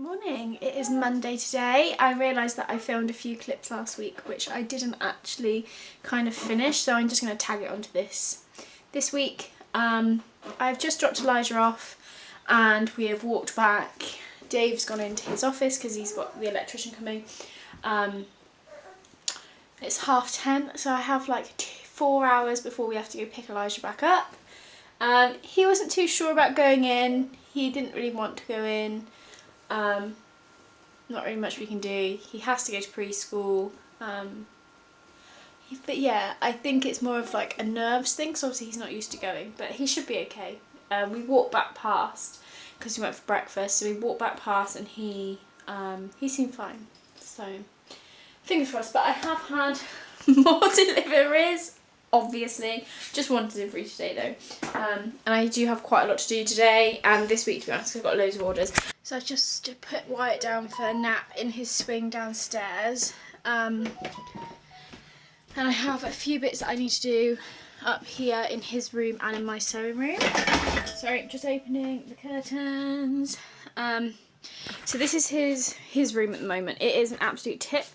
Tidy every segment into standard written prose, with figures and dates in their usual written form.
Morning. It is Monday today. I realised that I filmed a few clips last week which I didn't actually kind of finish, so I'm just going to tag it onto this week. I've just dropped Elijah off and we have walked back. Dave's gone into his office because he's got the electrician coming. It's 10:30, so I have like 4 hours before we have to go pick Elijah back up. He wasn't too sure about going in. He didn't really want to go in. Not really much we can do. He has to go to preschool. But yeah, I think it's more of like a nerves thing, so obviously he's not used to going, but he should be okay. We walked back past because we went for breakfast, so we walked back past and he seemed fine. So fingers crossed. But I have had more deliveries, obviously. Just wanted them for you today though. And I do have quite a lot to do today and this week, to be honest, I've got loads of orders. So I just put Wyatt down for a nap in his swing downstairs. And I have a few bits that I need to do up here in his room and in my sewing room. Sorry, just opening the curtains. So this is his room at the moment. It is an absolute tip.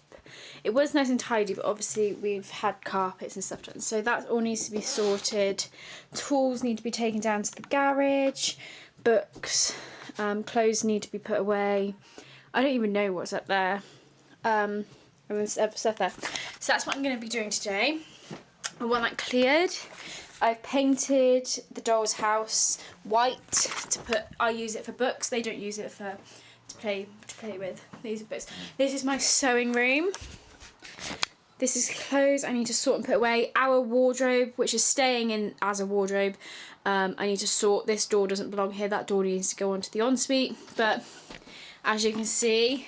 It was nice and tidy, but obviously we've had carpets and stuff done. So that all needs to be sorted. Tools need to be taken down to the garage. Books, clothes need to be put away. I don't even know what's up there. And there's stuff there. So that's what I'm going to be doing today. I want that cleared. I've painted the doll's house white to put. I use it for books. They don't use it for to play with. They use it for books. This is my sewing room. This is clothes I need to sort and put away. Our wardrobe, which is staying in as a wardrobe, I need to sort. This door doesn't belong here. That door needs to go onto the ensuite. But as you can see,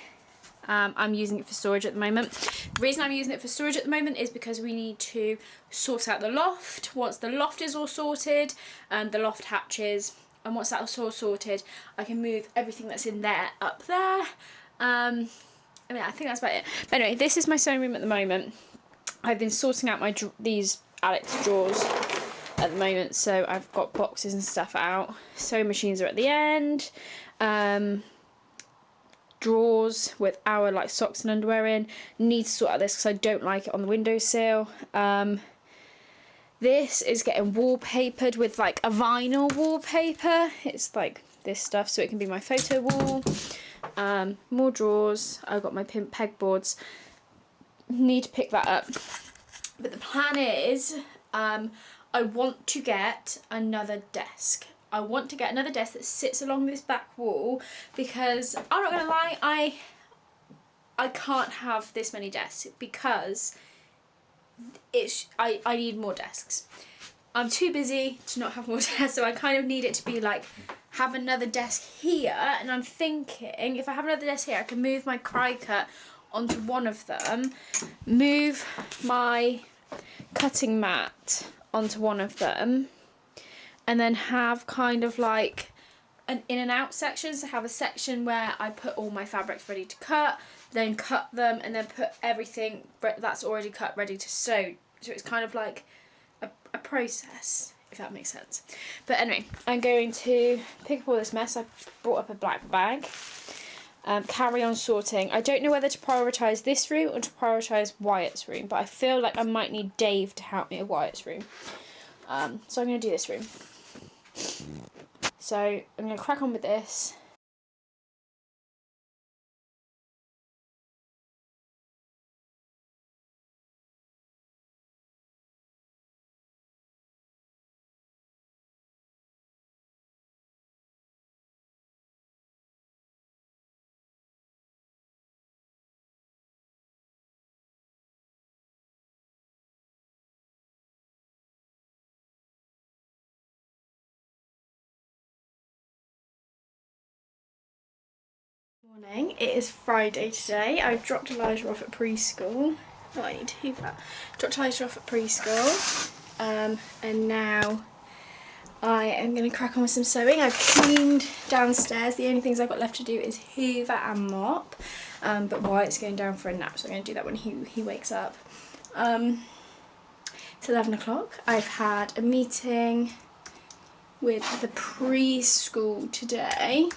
I'm using it for storage at the moment. The reason I'm using it for storage at the moment is because we need to sort out the loft. Once the loft is all sorted, the loft hatches, and once that's all sorted, I can move everything that's in there up there. I mean, I think that's about it. But anyway, this is my sewing room at the moment. I've been sorting out my these Alex drawers at the moment, so I've got boxes and stuff out. Sewing machines are at the end. Drawers with our like socks and underwear in. Need to sort out this because I don't like it on the windowsill. This is getting wallpapered with like a vinyl wallpaper. It's like this stuff, so it can be my photo wall. More drawers. I've got my pegboards. Need to pick that up. But the plan is, I want to get another desk. I want to get another desk that sits along this back wall because I'm not gonna lie, I can't have this many desks because I need more desks. I'm too busy to not have more desks, so I kind of need it to be like have another desk here. And I'm thinking if I have another desk here, I can move my Cricut onto one of them, move my cutting mat onto one of them, and then have kind of like an in and out section. So have a section where I put all my fabrics ready to cut, then cut them, and then put everything that's already cut ready to sew. So it's kind of like a process, if that makes sense. But anyway, I'm going to pick up all this mess. I brought up a black bag. Carry on sorting. I don't know whether to prioritise this room or to prioritise Wyatt's room, but I feel like I might need Dave to help me with Wyatt's room. So I'm going to do this room. So I'm going to crack on with this. Morning, it is Friday today. I've dropped Elijah off at preschool. Oh, I need to heave that. Dropped Elijah off at preschool. And now I am going to crack on with some sewing. I've cleaned downstairs. The only things I've got left to do is hoover and mop. But Wyatt's going down for a nap, so I'm going to do that when he wakes up. It's 11 o'clock. I've had a meeting with the preschool today.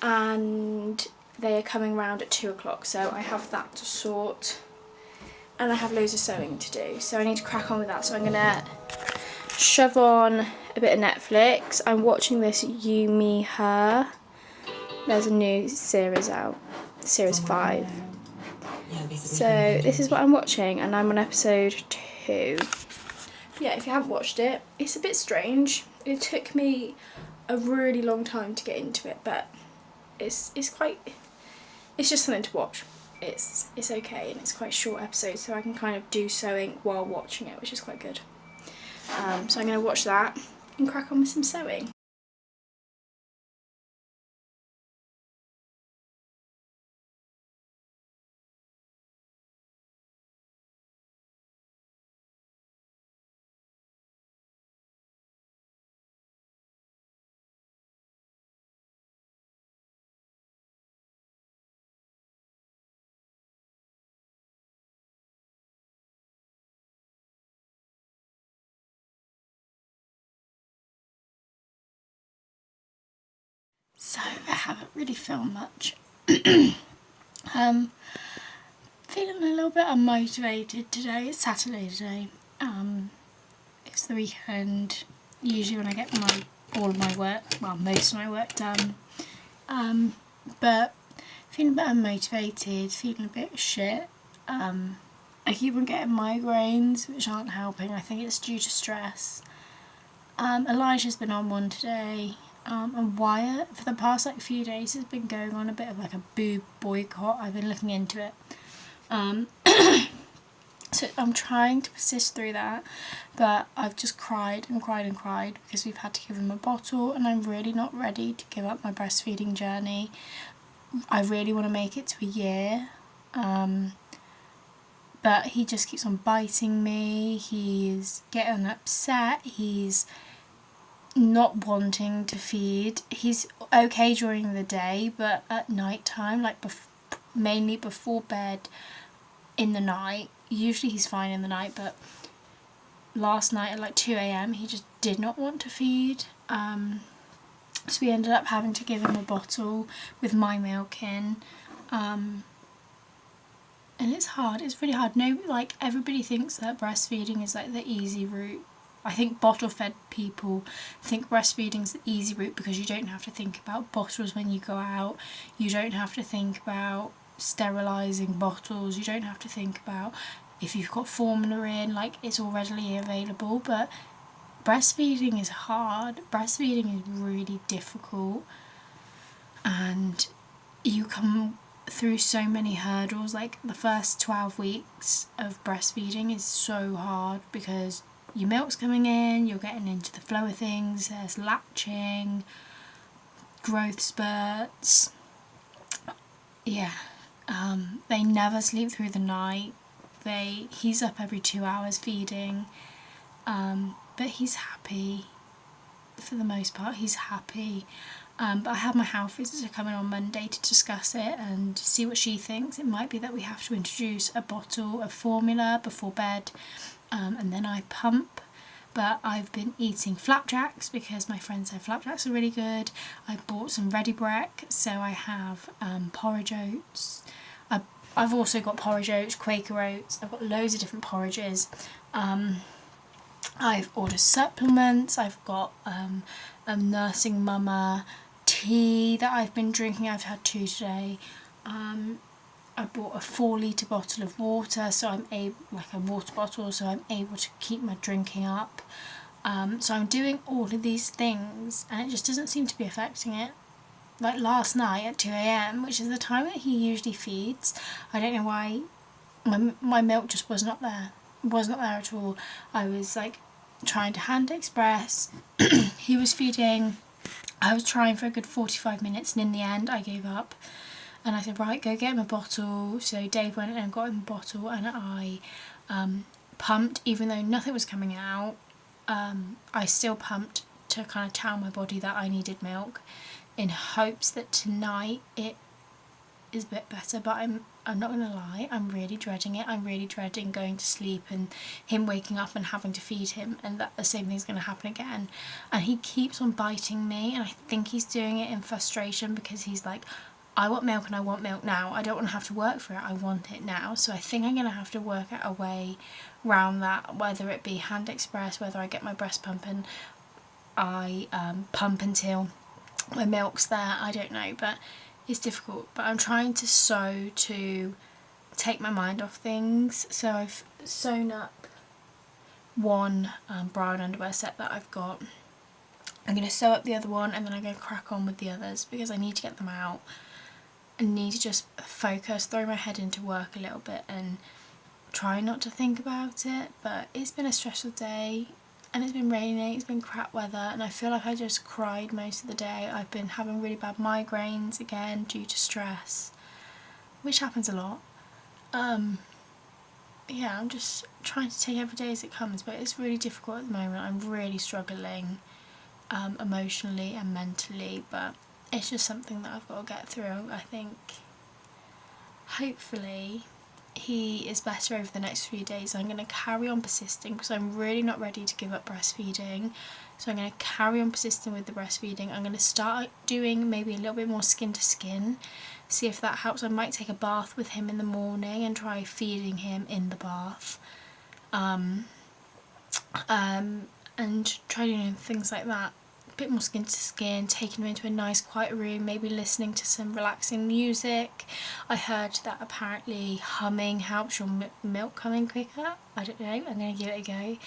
and they are coming round at 2 o'clock, so I have that to sort, and I have loads of sewing to do, so I need to crack on with that. So I'm gonna shove on a bit of Netflix. I'm watching this You, Me, Her. There's a new series out, series 5. So this is what I'm watching, and I'm on episode 2. Yeah, if you haven't watched it, it's a bit strange. It took me a really long time to get into it, but it's just something to watch. It's okay, and it's quite short episodes, so I can kind of do sewing while watching it, which is quite good. So I'm going to watch that and crack on with some sewing. So I haven't really filmed much. Feeling a little bit unmotivated today. It's Saturday today. It's the weekend. Usually when I get all of my work, well, most of my work done. But feeling a bit unmotivated, feeling a bit shit. I keep on getting migraines, which aren't helping. I think it's due to stress. Elijah's been on one today. And Wyatt, for the past few days, has been going on a bit of a boob boycott. I've been looking into it. So I'm trying to persist through that, but I've just cried and cried and cried because we've had to give him a bottle, and I'm really not ready to give up my breastfeeding journey. I really want to make it to a year, but he just keeps on biting me. He's getting upset. He's not wanting to feed. He's okay during the day, but at night time, mainly before bed in the night, usually he's fine in the night, but last night at 2 a.m. he just did not want to feed. So we ended up having to give him a bottle with my milk in. And it's hard, it's really hard. Everybody thinks that breastfeeding is the easy route. I think bottle-fed people think breastfeeding's the easy route because you don't have to think about bottles when you go out. You don't have to think about sterilising bottles. You don't have to think about if you've got formula in, it's all readily available. But breastfeeding is hard. Breastfeeding is really difficult. And you come through so many hurdles. The first 12 weeks of breastfeeding is so hard because your milk's coming in, you're getting into the flow of things, there's latching, growth spurts. Yeah, they never sleep through the night. He's up every 2 hours feeding, but he's happy. For the most part, he's happy. But I have my health visitor coming on Monday to discuss it and see what she thinks. It might be that we have to introduce a bottle of formula before bed, and then I pump. But I've been eating flapjacks because my friend said flapjacks are really good. I bought some Ready Brek, so I have porridge oats. I've also got porridge oats, Quaker oats. I've got loads of different porridges. I've ordered supplements. I've got a Nursing Mama tea that I've been drinking. I've had 2 today. I bought a 4-litre bottle of water, so I'm able, a water bottle, so I'm able to keep my drinking up. So I'm doing all of these things, and it just doesn't seem to be affecting it. Last night at 2 a.m, which is the time that he usually feeds, I don't know why my milk just was not there. It was not there at all. I was trying to hand express. He was feeding. I was trying for a good 45 minutes, and in the end I gave up. And I said, right, go get him a bottle. So Dave went and got him a bottle, and I pumped, even though nothing was coming out. I still pumped to kind of tell my body that I needed milk, in hopes that tonight it is a bit better, but I'm not gonna lie, I'm really dreading it. I'm really dreading going to sleep and him waking up and having to feed him, and that the same thing's gonna happen again. And he keeps on biting me, and I think he's doing it in frustration because he's like, I want milk and I want milk now. I don't want to have to work for it. I want it now. So I think I'm gonna have to work out a way around that, whether it be Hand Express, whether I get my breast pump and I pump until my milk's there. I don't know, but it's difficult. But I'm trying to sew to take my mind off things. So I've sewn up one brown underwear set that I've got. I'm going to sew up the other one, and then I'm going to crack on with the others because I need to get them out. I need to just focus, throw my head into work a little bit and try not to think about it. But it's been a stressful day, and it's been raining, it's been crap weather, and I feel like I just cried most of the day. I've been having really bad migraines again due to stress, which happens a lot. Yeah, I'm just trying to take every day as it comes, but it's really difficult at the moment. I'm really struggling emotionally and mentally, but it's just something that I've got to get through. I think hopefully he is better over the next few days. I'm going to carry on persisting because I'm really not ready to give up breastfeeding. So I'm going to carry on persisting with the breastfeeding. I'm going to start doing maybe a little bit more skin to skin, see if that helps. I might take a bath with him in the morning and try feeding him in the bath. And try doing things like that. A bit more skin to skin, taking him into a nice quiet room, maybe listening to some relaxing music. I heard that apparently humming helps your milk coming quicker. I don't know, I'm going to give it a go.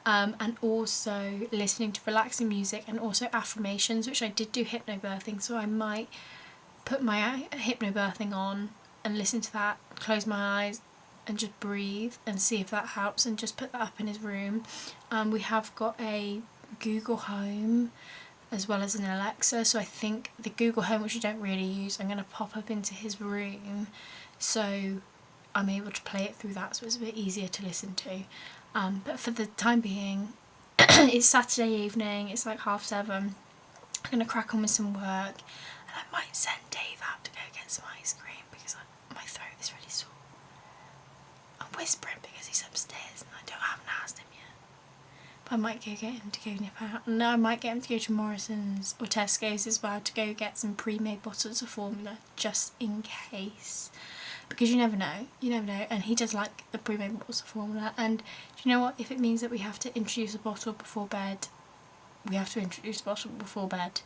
And also listening to relaxing music and also affirmations, which I did do hypnobirthing, so I might put my hypnobirthing on and listen to that, close my eyes and just breathe and see if that helps, and just put that up in his room. We have got a Google Home as well as an Alexa, so I think the Google Home, which you don't really use, I'm going to pop up into his room so I'm able to play it through that, so it's a bit easier to listen to. But for the time being, it's Saturday evening, it's like 7:30. I'm going to crack on with some work, and I might send Dave out to go get some ice cream because my throat is really sore. I'm whispering because he's upstairs and I haven't asked him yet. But I might go get him to go nip out. No, I might get him to go to Morrison's or Tesco's as well to go get some pre-made bottles of formula just in case. Because you never know, and he does like the pre-made bottles of formula. And do you know what? If it means that we have to introduce a bottle before bed, we have to introduce a bottle before bed.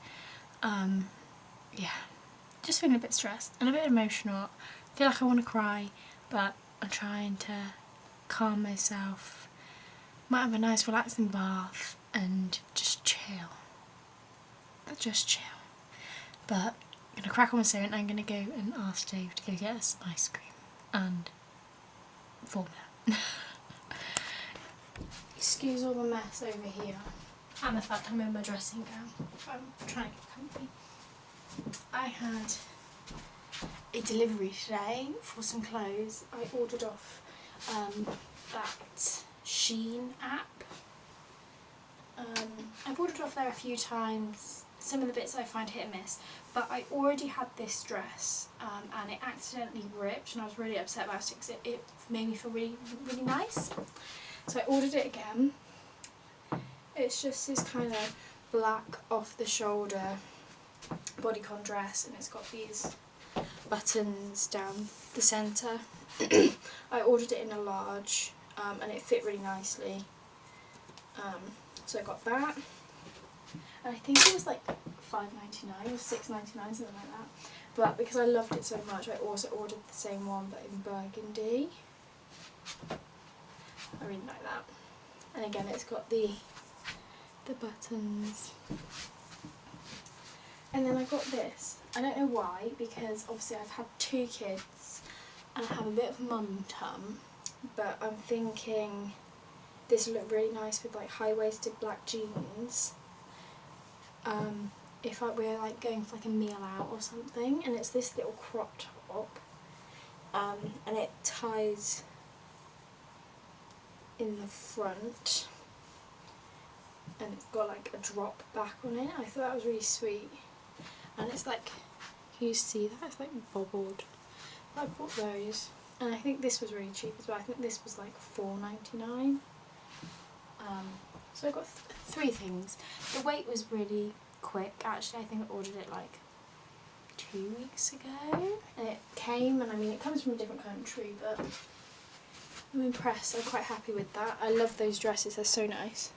Yeah, just feeling a bit stressed and a bit emotional. I feel like I want to cry, but I'm trying to calm myself. Might have a nice relaxing bath and just chill. But I'm going to crack on with sewing, and I'm going to go and ask Dave to go get us ice cream and formula. Excuse all the mess over here and the fact I'm in my dressing gown. I'm trying to get comfy. I had a delivery today for some clothes. I ordered off that Shein app. I've ordered off there a few times. Some of the bits I find hit and miss, but I already had this dress and it accidentally ripped, and I was really upset about it because it made me feel really, really nice. So I ordered it again. It's just this kind of black off the shoulder bodycon dress, and it's got these buttons down the centre. I ordered it in a large and it fit really nicely. So I got that, and I think it was like $5.99 or $6.99, something like that. But because I loved it so much, I also ordered the same one but in burgundy. I really like that. And again, it's got the buttons. And then I got this. I don't know why, because obviously I've had 2 kids and I have a bit of mum tum, but I'm thinking this will look really nice with like high-waisted black jeans. If we're like going for like a meal out or something, and it's this little crop top, and it ties in the front, and it's got like a drop back on it. I thought that was really sweet, and it's like, can you see that? It's like bobbled. I bought those, and I think this was really cheap as well. I think this was like $4.99. So I got 3 things. The wait was really quick. Actually, I think I ordered it like 2 weeks ago, and it came. And I mean, it comes from a different country, but I'm impressed. I'm quite happy with that. I love those dresses. They're so nice.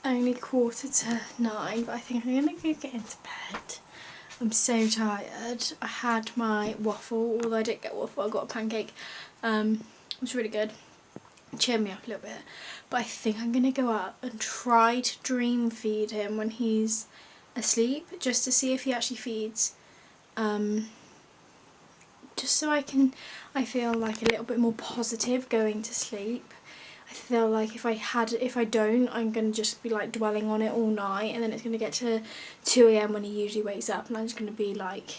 Only 8:45, but I think I'm gonna go get into bed. I'm so tired. I had my waffle, although I didn't get waffle, I got a pancake. It was really good. It cheered me up a little bit. But I think I'm gonna go up and try to dream feed him when he's asleep, just to see if he actually feeds. Just so I feel like a little bit more positive going to sleep. I feel like if I don't, I'm going to just be like dwelling on it all night, and then it's going to get to 2 AM when he usually wakes up, and I'm just going to be like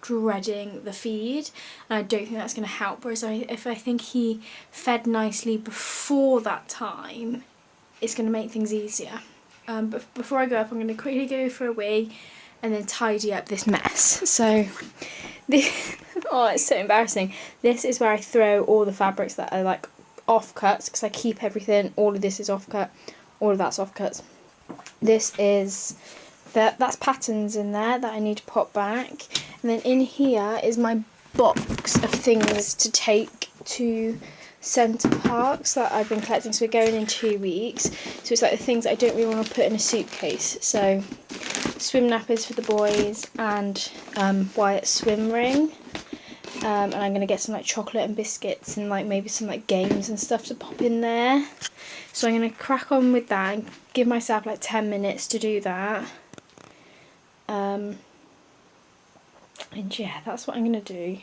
dreading the feed, and I don't think that's going to help. Whereas if I think he fed nicely before that time, it's going to make things easier. But before I go up, I'm going to quickly go for a wee and then tidy up this mess. So this, oh, it's so embarrassing. This is where I throw all the fabrics that are like offcuts, because I keep everything. All of this is offcut, all of that's offcuts. This is that's patterns in there that I need to pop back, and then in here is my box of things to take to Centre Parks that I've been collecting. So we're going in 2 weeks, so it's like the things I don't really want to put in a suitcase. So swim nappers for the boys, and Wyatt's swim ring. And I'm going to get some like chocolate and biscuits, and like maybe some like games and stuff to pop in there. So I'm going to crack on with that and give myself like 10 minutes to do that. And yeah, that's what I'm going to do.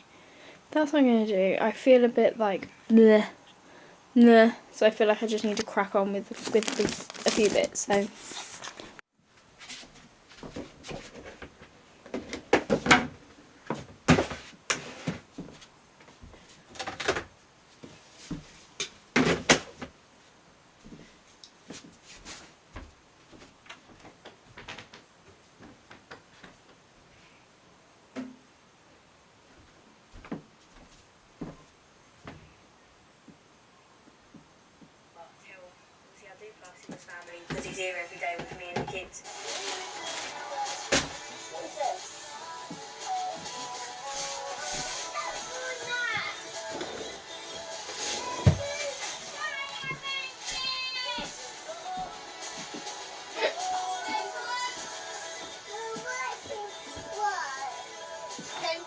That's what I'm going to do. I feel a bit like bleh, bleh, so I feel like I just need to crack on with a few bits. So because he's here every day with me and the kids. What is this?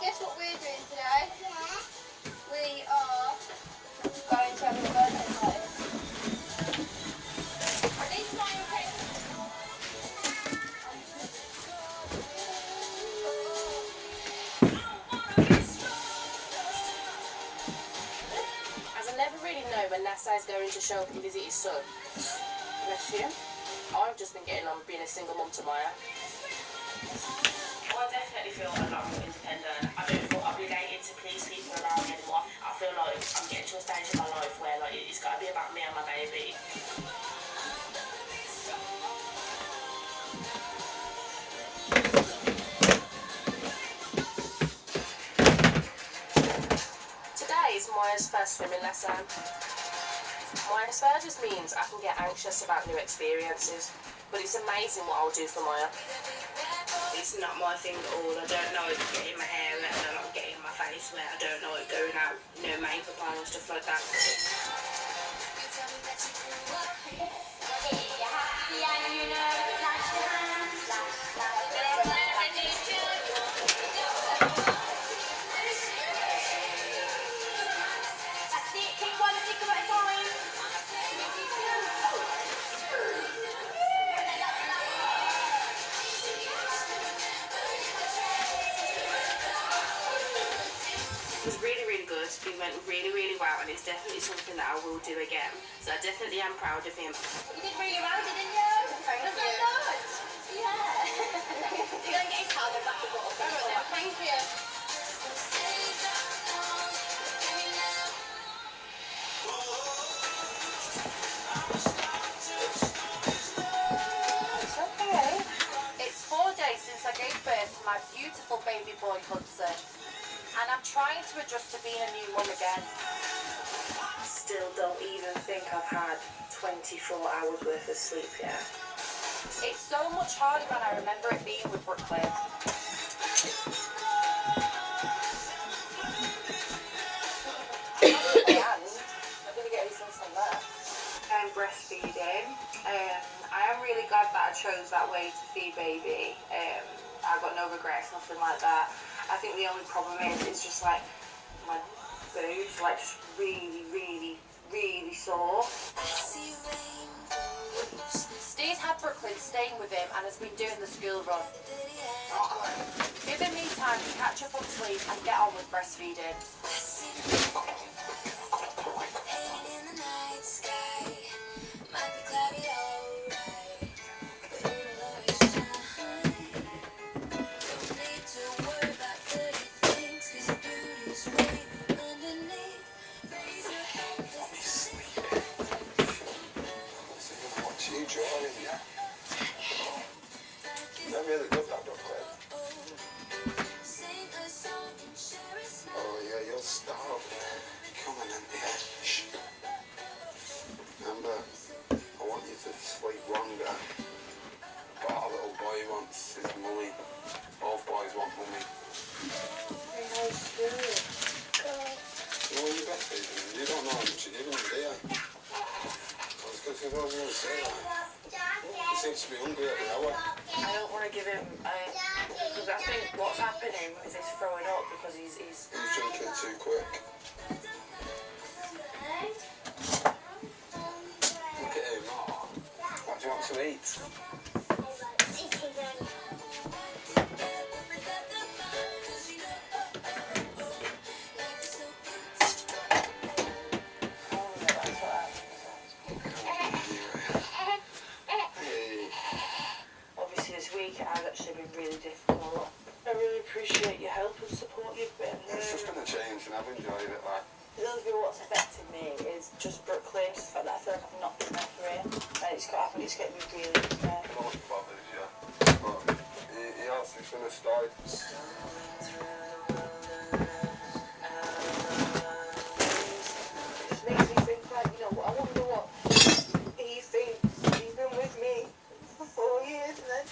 Guess what we're doing today? We are going to have a birthday party. As I never really know when Nassau's going to show up and visit his son. Bless you. I've just been getting on being a single mum to Maya. I definitely feel a lot more independent. I don't feel obligated to please people around me anymore. I feel like I'm getting to a stage in my life where like it's got to be about me and my baby. Today is Maya's first swimming lesson. Maya's first just means I can get anxious about new experiences, but it's amazing what I'll do for Maya. It's not my thing at all. I don't know it getting my hair wet, I don't know it getting my face wet, I don't know it going out, makeup on and stuff like that. It was really, really good. It went really, really well, and it's definitely something that I will do again. So I definitely am proud of him. You did really well, didn't you? Thank you. Good. Yeah. You're going to get his helmet back to bottle. Thank you. It's okay. It's 4 days since I gave birth to my beautiful baby boy Hudson, and I'm trying to adjust to being a new mum again. Still don't even think I've had 24 hours worth of sleep yet. It's so much harder than I remember it being with Brooklyn. I'm going to get anything from that. I'm breastfeeding. I am really glad that I chose that way to feed baby. I've got no regrets, nothing like that. I think the only problem is it's just like my boobs, like just really, really, really sore. Steve's had Brooklyn staying with him and has been doing the school run. Giving me time to catch up on sleep and get on with breastfeeding. They're really good, that Brooklyn. Oh yeah, you'll stop. Come on in here. Shh. Remember, I want you to sleep longer. But our little boy wants his mummy. Both boys want mummy. You know when you're breastfeeding, you don't know how much you're giving him, do you? I was going to say that. He seems to be hungry every hour. I don't want to give him, because I think what's happening is he's throwing up because he's drinking too quick. Look at him, oh. What do you want to eat? It has actually been really difficult. I really appreciate your help and support you've been. It's just been a change and I've enjoyed it, like. The only thing what's affected me is just Brooklyn. Just the fact that I feel like I've not been there for him. And I think it's getting me really upset. I know what bothers you. But he has, he's going to start. It just makes me think like, you know, I wonder what he thinks. He's been with me for 4 years and then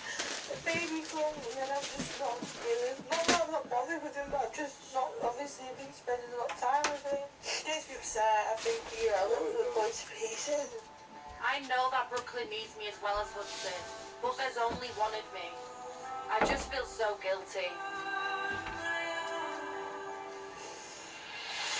the baby comes and then I'm just not really, I'm not bothered with him, but I've just not obviously been spending a lot of time with him. It makes me upset. I think, you know, look for the boy to pieces. I know that Brooklyn needs me as well as Hudson, but there's only one of me. I just feel so guilty.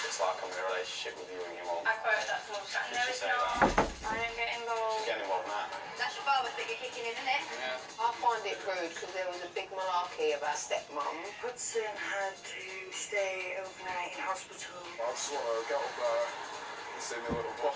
It's like I'm in a relationship with you and your mum. I quoted that to Oscar. Did she say that? I don't get involved. She's getting involved now. That's your father that you're kicking in, isn't it? Yeah. I find it rude because there was a big malarkey about stepmom. Hudson had to stay overnight in hospital. I just want to get up there and see my little boy.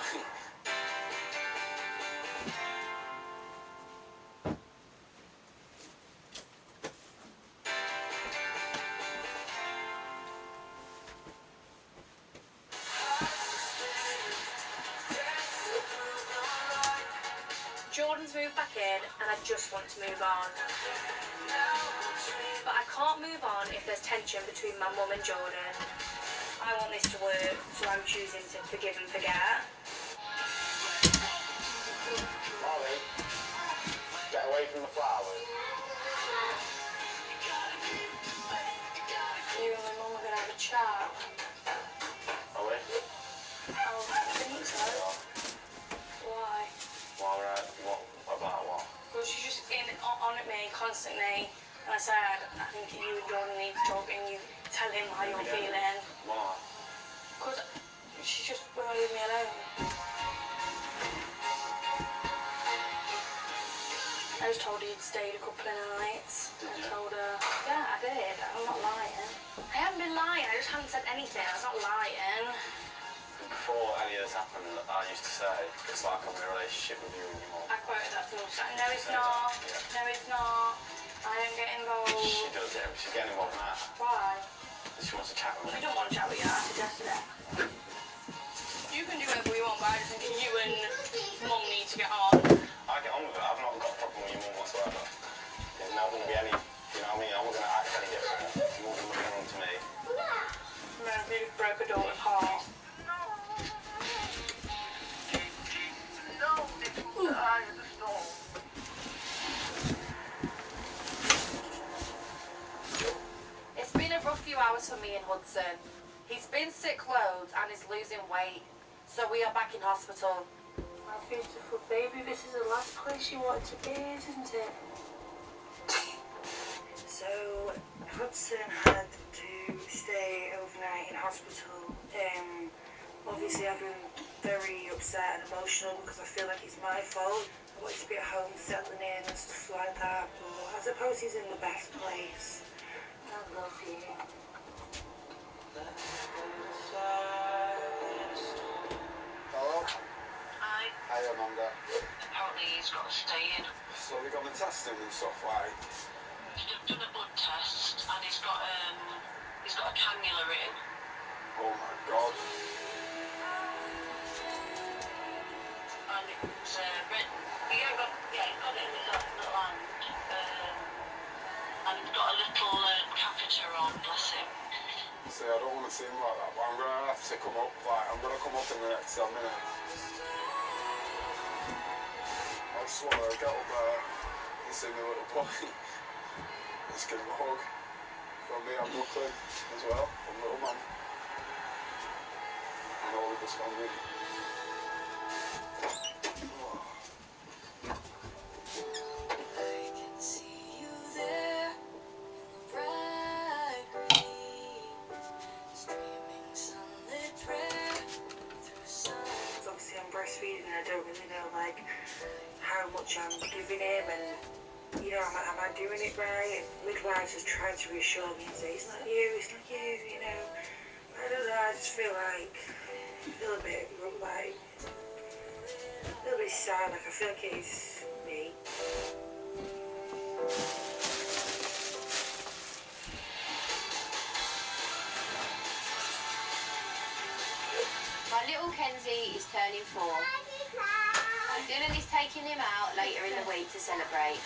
Jordan's moved back in and I just want to move on. But I can't move on if there's tension between my mum and Jordan. I want this to work, so I'm choosing to forgive and forget. Molly, get away from the flowers. You and my mum are going to have a chat. Are we? I think so. constantly. And I said, I think you and Jordan need to talk and you tell him how you're feeling. Why? Because she just won't leave me alone. I just told her you'd stayed a couple of nights. I told her, yeah, I did. I'm not lying. I haven't been lying. I just haven't said anything. I was not lying. Before any of this happened, I used to say, it's like I'm in a relationship with you and your mum. I quoted that to her. No, it's not. No, it's not. I don't get involved. She does it. She's getting involved now. Why? She wants to chat with She me. don't want to chat with you. I suggested it. You can do whatever you want, but I just think you and Mum need to get on. I get on with it. I've not got a problem with your mum whatsoever. There's not going to be any, you know what I mean? I'm not going to act any different. Your mum's looking on to me. No, you just broke a daughter's heart. It's been a rough few hours for me and Hudson. He's been sick loads and is losing weight, so we are back in hospital. My beautiful baby, this is the last place you wanted to be, isn't it? So, Hudson had to stay overnight in hospital. Obviously I've been very upset and emotional because I feel like it's my fault. I wanted to be at home settling in and stuff like that, but I suppose he's in the best place. I love you. Hello? Hi. Hi, Amanda. Apparently he's got a stain. So they got the testing and stuff, like? He's done a blood test and he's got a cannula in. Oh my God. And it's written. He's got it in his little hand. And he's got a little catheter on, bless him. See, I don't want to seem like that, but I'm going to have to come up, like, I'm going to come up in the next 10 minutes. I just want to get up there and see my little boy. Just give him a hug. From me and Brooklyn as well, from little man. And all of us family. Obviously I'm breastfeeding and I don't really know like how much I'm giving him and you know, am I doing it right? Midwives just trying to reassure me and say, it's not you, you know. I don't know, I just feel like, a bit like, a little bit sad, like I feel like it's me. My little Kenzie is turning 4. Dylan is taking him out later in the week to celebrate.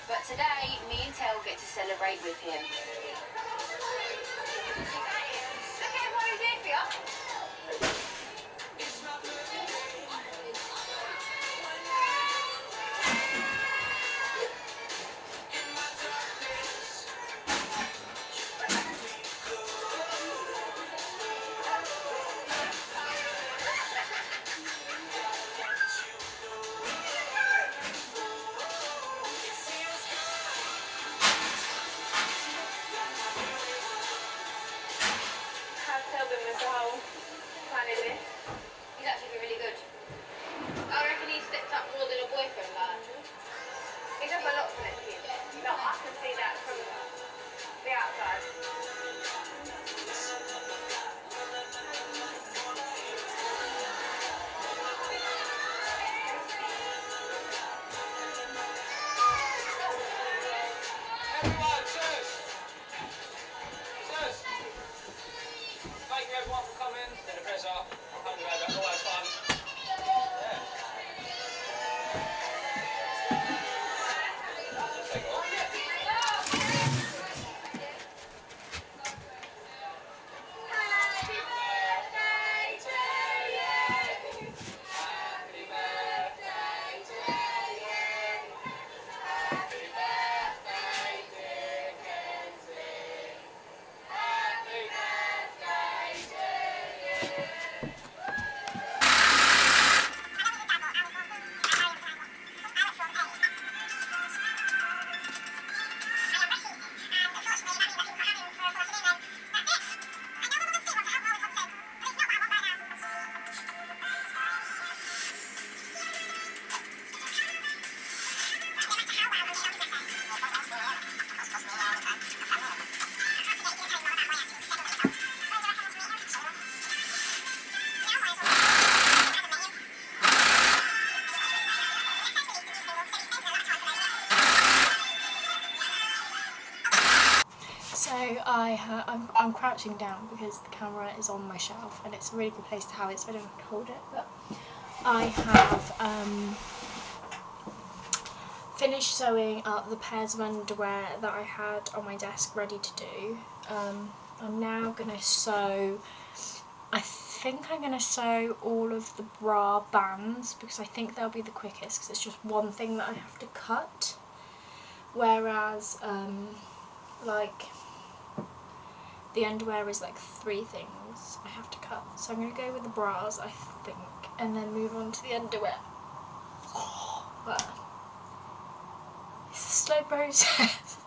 But today, me and Tel get to celebrate with him. Look at what he did for you. I'm crouching down because the camera is on my shelf and it's a really good place to have it so I don't have to hold it. But I have finished sewing up the pairs of underwear that I had on my desk ready to do. I'm now going to sew, I think I'm going to sew all of the bra bands because I think they'll be the quickest because it's just one thing that I have to cut. Whereas like the underwear is like 3 things I have to cut. So I'm going to go with the bras, I think, and then move on to the underwear. But it's a slow process.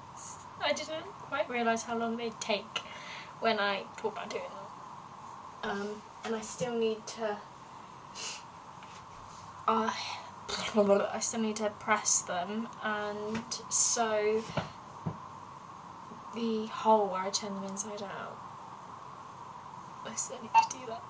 I didn't quite realise how long they'd take when I thought about doing them. And I still need to I still need to press them and sew the hole where I turn them inside out. I still need to do that.